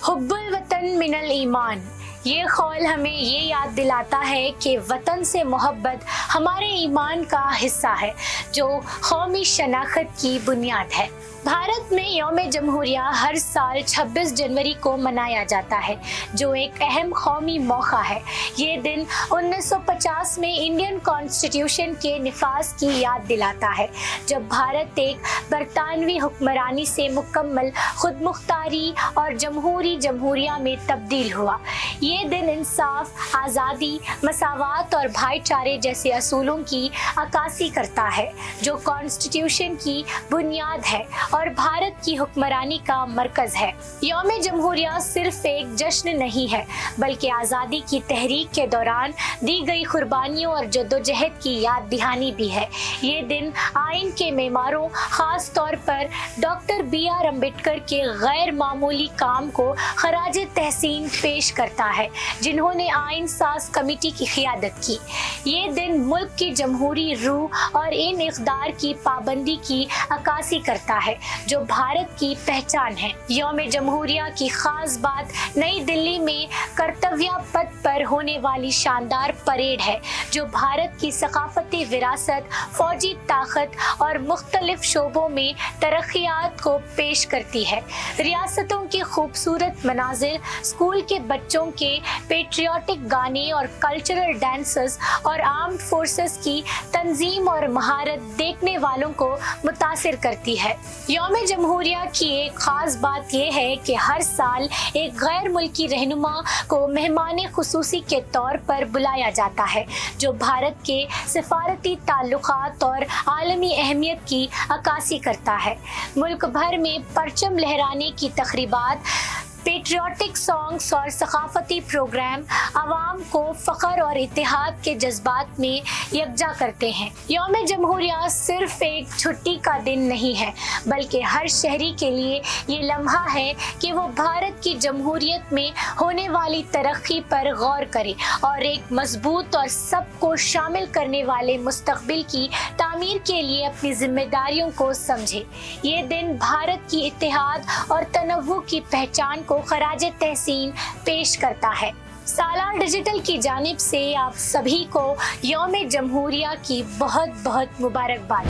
हुब्बुल वतन मिनल ईमान, ये कौल हमें ये याद दिलाता है कि वतन से मोहब्बत हमारे ईमान का हिस्सा है, जो कौमी शनाख्त की बुनियाद है। भारत में यौम जमहूरिया हर साल 26 जनवरी को मनाया जाता है, जो एक अहम कौमी मौका है। ये दिन 1950 में इंडियन कॉन्स्टिट्यूशन के निफाज की याद दिलाता है, जब भारत एक बरतानवी हुक्मरानी से मुकम्मल खुद मुख्तारी और जमहूरिया में तब्दील हुआ। ये दिन इंसाफ, आज़ादी, मसावात और भाईचारे जैसे असूलों की अक्कासी करता है, जो कॉन्स्टिट्यूशन की बुनियाद है और भारत की हुक्मरानी का मरकज है। यौम जमहूरिया सिर्फ एक जश्न नहीं है, बल्कि आज़ादी की तहरीक के दौरान दी गई कुर्बानियों और जद्दोजहद की याद दहानी भी है। ये दिन आइन के मेमारों, खास तौर पर डॉक्टर B.R. अम्बेडकर के गैर मामूली काम को खराज तहसीन पेश करता है, जिन्होंने आइन साज कमेटी की क़ियादत की। ये दिन मुल्क की जमहूरी रूह और इन इक़दार की पाबंदी की अक्कासी करता है, जो भारत की पहचान है। यौम जमहूरिया की खास बात नई दिल्ली में कर्तव्य पथ पर होने वाली शानदार परेड है, जो भारत की सकाफती विरासत, फौजी ताकत और मुख्तलिफ शोबों में तरक्यात को पेश करती है। रियासतों के खूबसूरत मनाजिर, स्कूल के बच्चों के पेट्रियाटिक गाने और कल्चरल डांसेस और आर्म्ड फोर्सेस की तंजीम और महारत देखने वालों को मुतासिर करती है। यौम जमहूरिया की एक खास बात यह है कि हर साल एक गैर मुल्की रहनुमा को मेहमान खुसूसी के तौर पर बुलाया जाता है, जो भारत के सिफारती ताल्लुकात और आलमी अहमियत की अक्कासी करता है। मुल्क भर में परचम लहराने की तकरीबात, पेट्रियाटिक सॉन्ग्स और सकाफती प्रोग्राम आवाम को फ़ख्र और इत्तेहाद के जज्बात में यकजा करते हैं। यौम जमहूरिया सिर्फ एक छुट्टी का दिन नहीं है, बल्कि हर शहरी के लिए ये लम्हा है कि वो भारत की जमहूरियत में होने वाली तरक्की पर गौर करे और एक मजबूत और सबको शामिल करने वाले मुस्तकबिल की तामीर के लिए अपनी जिम्मेदारियों को समझे। ये दिन भारत की इत्तेहाद और तनव्वु की पहचान को खराज तहसीन पेश करता है। सालार डिजिटल की जानिब से आप सभी को यौम जमहूरिया की बहुत बहुत मुबारकबाद।